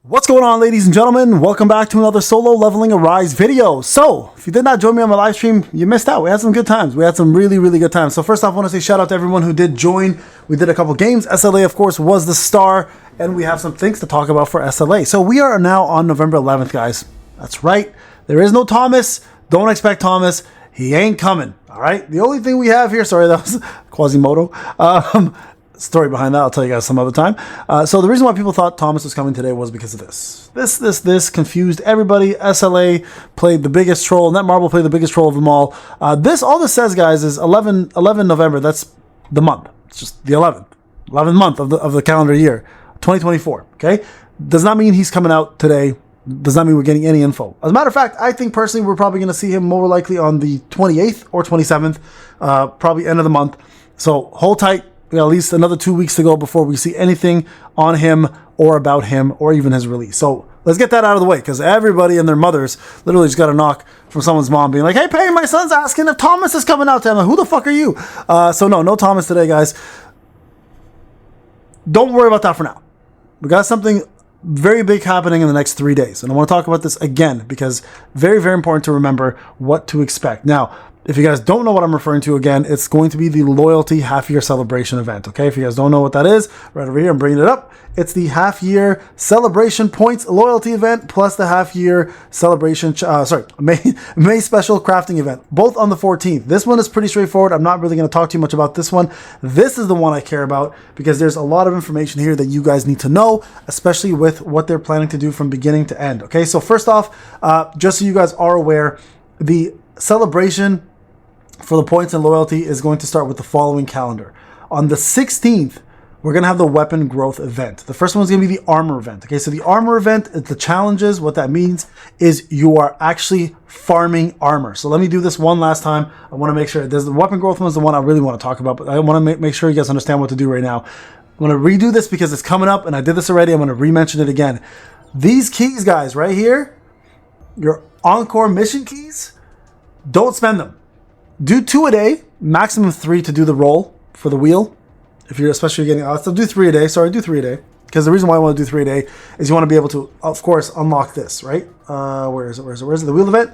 What's going on, ladies and gentlemen? Welcome back to another solo leveling Arise video. So, if you did not join me on my live stream, you missed out. We had some good times. We had some really good times. So first off, I want to say shout out to everyone who did join. We did a couple games. SLA, of course, was the star, and we have some things to talk about for SLA. So we are now on November 11th, guys. That's right. There is no Thomas. Don't expect Thomas. He ain't coming. All right. The only thing we have here, sorry, that was Quasimodo. Story behind that, I'll tell you guys some other time. So the reason why people thought Thomas was coming today was because of this. This confused everybody. SLA played the biggest troll. Netmarble played the biggest troll of them all. All this says, guys, is 11 November. That's the month. It's just the 11th month of the calendar year, 2024. Okay, does not mean he's coming out today. Does not mean we're getting any info. As a matter of fact, I think personally we're probably going to see him more likely on the 28th or 27th, probably end of the month. So hold tight. We got at least another 2 weeks to go before we see anything on him or about him or even his release. So let's get that out of the way, because everybody and their mothers literally just got a knock from someone's mom being like, hey, Payne, my son's asking if Thomas is coming out to him. Like, who the fuck are you? So no Thomas today, guys. Don't worry about that for now. We got something very big happening in the next 3 days. And I want to talk about this again because very important to remember what to expect. Now, if you guys don't know what I'm referring to, again, it's going to be the loyalty half-year celebration event, okay? If you guys don't know what that is, right over here, I'm bringing it up. It's the half-year celebration points loyalty event plus the half-year celebration, May special crafting event, both on the 14th. This one is pretty straightforward. I'm not really going to talk too much about this one. This is the one I care about because there's a lot of information here that you guys need to know, especially with what they're planning to do from beginning to end, okay? So first off, just so you guys are aware, the celebration for the points and loyalty is going to start with the following calendar. On the 16th, we're going to have the weapon growth event. The first one's going to be the armor event. Okay, so the armor event, the challenges, what that means is you are actually farming armor. So let me do this one last time. I want to make sure, there's the weapon growth one is the one I really want to talk about, but I want to make sure you guys understand what to do right now. I'm going to redo this because it's coming up and I did this already. I'm going to re-mention it again. These keys, guys, right here, your Encore mission keys, don't spend them. Do 2 a day, maximum 3 to do the roll for the wheel. If you're especially getting, I'll still do 3 a day. Sorry, do 3 a day. Because the reason why I want to do 3 a day is you want to be able to, of course, unlock this, right? Where is it? The wheel event?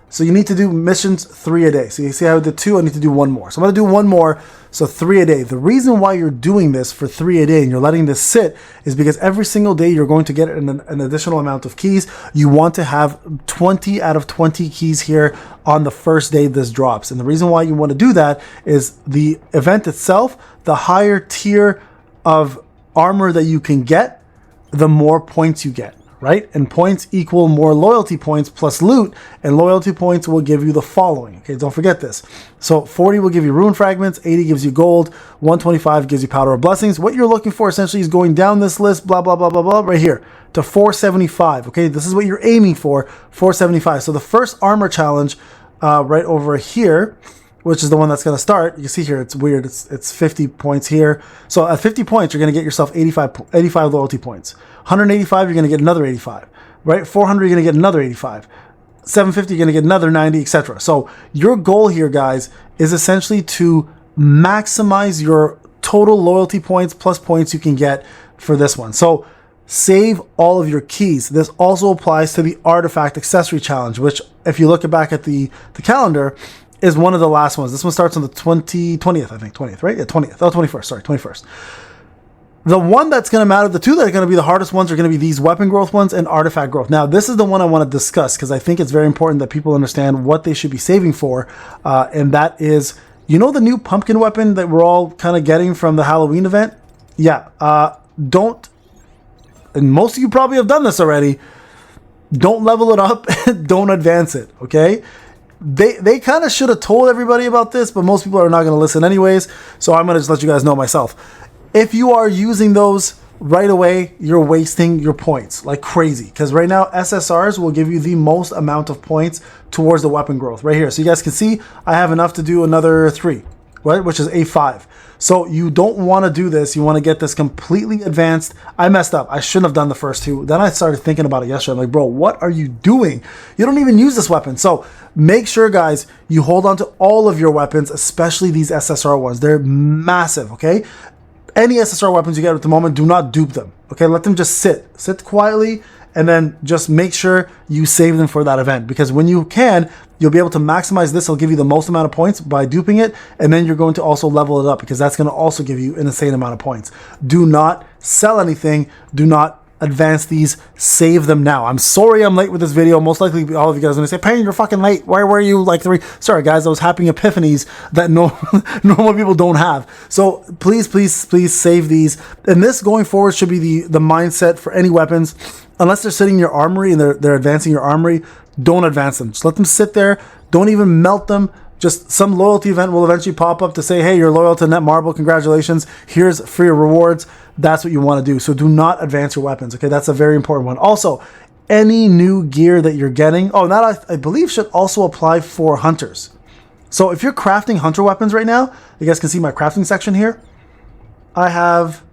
So you need to do missions 3 a day. So you see how I did 2, I need to do 1 more. So I'm going to do 1 more, so 3 a day. The reason why you're doing this for 3 a day and you're letting this sit is because every single day you're going to get an additional amount of keys. You want to have 20 out of 20 keys here on the first day this drops. And the reason why you want to do that is the event itself, the higher tier of armor that you can get, the more points you get. Right? And points equal more loyalty points plus loot, and loyalty points will give you the following. Okay, don't forget this. So 40 will give you rune fragments, 80 gives you gold, 125 gives you powder of blessings. What you're looking for essentially is going down this list, blah, blah, blah, blah, blah, right here to 475. Okay, this is what you're aiming for, 475. So the first armor challenge right over here, which is the one that's going to start. You see here, it's weird. It's 50 points here. So at 50 points, you're going to get yourself 85 loyalty points. 185, you're going to get another 85, right? 400, you're going to get another 85. 750, you're going to get another 90, etc. So your goal here, guys, is essentially to maximize your total loyalty points plus points you can get for this one. So save all of your keys. This also applies to the artifact accessory challenge, which if you look back at the calendar, is one of the last ones. This one starts on the 20th, I think. 20th, right? Yeah, 20th. Oh, 21st. Sorry, 21st. The one that's going to matter, the two that are going to be the hardest ones are going to be these weapon growth ones and artifact growth. Now, this is the one I want to discuss because I think it's very important that people understand what they should be saving for. And that is, you know, the new pumpkin weapon that we're all kind of getting from the Halloween event? Yeah. Don't, and most of you probably have done this already, don't level it up, don't advance it, okay? They kind of should have told everybody about this, but most people are not going to listen anyways, so I'm going to just let you guys know myself. If you are using those right away, you're wasting your points like crazy, because right now SSRs will give you the most amount of points towards the weapon growth right here. So you guys can see I have enough to do another 3, right, which is A5. So you don't want to do this. You want to get this completely advanced. I messed up. I shouldn't have done the first 2. Then I started thinking about it yesterday. I'm like, bro, what are you doing? You don't even use this weapon. So make sure, guys, you hold on to all of your weapons, especially these SSR ones. They're massive, okay? Any SSR weapons you get at the moment, do not dupe them. Okay, let them just sit quietly and then just make sure you save them for that event, because when you can, you'll be able to maximize this. It'll give you the most amount of points by duping it, and then you're going to also level it up, because that's going to also give you an insane amount of points. Do not sell anything. Do not advance these. Save them now. I'm sorry I'm late with this video. Most likely all of you guys are going to say, Payne, you're fucking late. Why were you like 3? Sorry guys, I was having epiphanies that normal people don't have. So please, please, please save these. And this going forward should be the mindset for any weapons. Unless they're sitting in your armory and they're advancing your armory, don't advance them. Just let them sit there. Don't even melt them. Just some loyalty event will eventually pop up to say, hey, you're loyal to Netmarble. Congratulations. Here's free rewards. That's what you want to do. So do not advance your weapons. Okay, that's a very important one. Also, any new gear that you're getting, that I believe should also apply for hunters. So if you're crafting hunter weapons right now, you guys can see my crafting section here. I have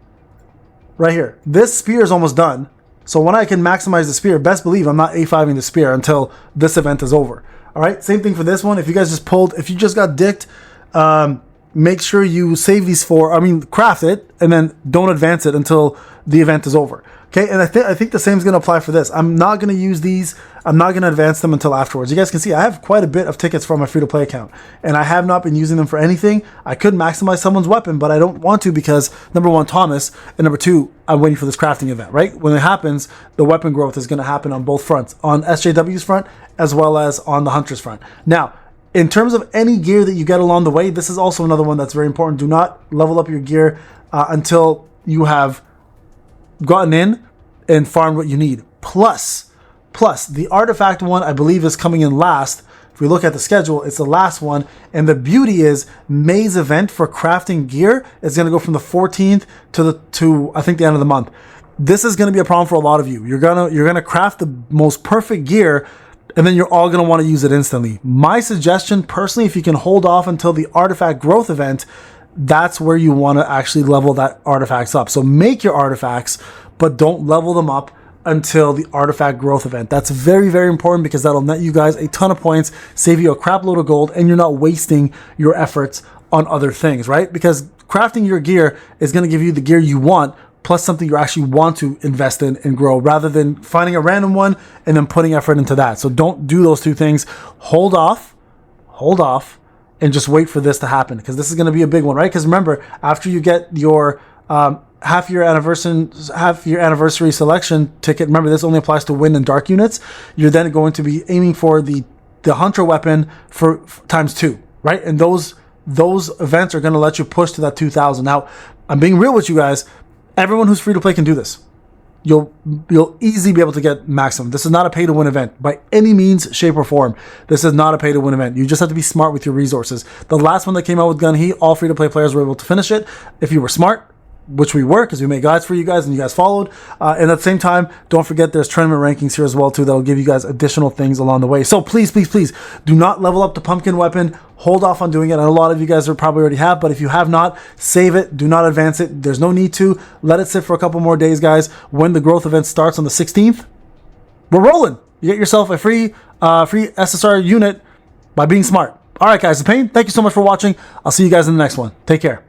right here. This spear is almost done. So when I can maximize the spear, best believe I'm not A5ing the spear until this event is over. All right, same thing for this one. If you guys if you just got dicked, make sure you save these craft it, and then don't advance it until the event is over. Okay, and I think the same is going to apply for this. I'm not going to use these. I'm not going to advance them until afterwards. You guys can see I have quite a bit of tickets from my free-to-play account, and I have not been using them for anything. I could maximize someone's weapon, but I don't want to, because number one, Thomas, and number two, I'm waiting for this crafting event, right? When it happens, the weapon growth is going to happen on both fronts, on SJW's front as well as on the Hunter's front. Now, in terms of any gear that you get along the way, this is also another one that's very important. Do not level up your gear until you have gotten in and farmed what you need. Plus, the artifact one, I believe, is coming in last. If we look at the schedule, it's the last one. And the beauty is May's event for crafting gear is going to go from the 14th to I think the end of the month. This is going to be a problem for a lot of you. You're gonna craft the most perfect gear, and then you're all going to want to use it instantly. My suggestion, personally, if you can hold off until the artifact growth event, that's where you want to actually level that artifacts up. So make your artifacts, but don't level them up until the artifact growth event. That's very, very important, because that'll net you guys a ton of points, save you a crap load of gold, and you're not wasting your efforts on other things, right? Because crafting your gear is going to give you the gear you want, plus something you actually want to invest in and grow, rather than finding a random one and then putting effort into that. So don't do those two things. Hold off, and just wait for this to happen, because this is going to be a big one, right? Because remember, after you get your half year anniversary selection ticket, remember this only applies to wind and dark units, you're then going to be aiming for the hunter weapon for ×2, right? And those events are going to let you push to that 2,000. Now, I'm being real with you guys. Everyone who's free to play can do this. You'll easily be able to get maximum. This is not a pay to win event by any means, shape, or form. This is not a pay to win event. You just have to be smart with your resources. The last one that came out with Gun He, all free to play players were able to finish it. If you were smart, which we were, because we made guides for you guys and you guys followed. And at the same time, don't forget there's tournament rankings here as well too. That'll give you guys additional things along the way. So please, please, please do not level up the pumpkin weapon. Hold off on doing it. And a lot of you guys probably already have, but if you have not, save it. Do not advance it. There's no need to. Let it sit for a couple more days, guys. When the growth event starts on the 16th, we're rolling. You get yourself a free SSR unit by being smart. All right, guys, the Payne, thank you so much for watching. I'll see you guys in the next one. Take care.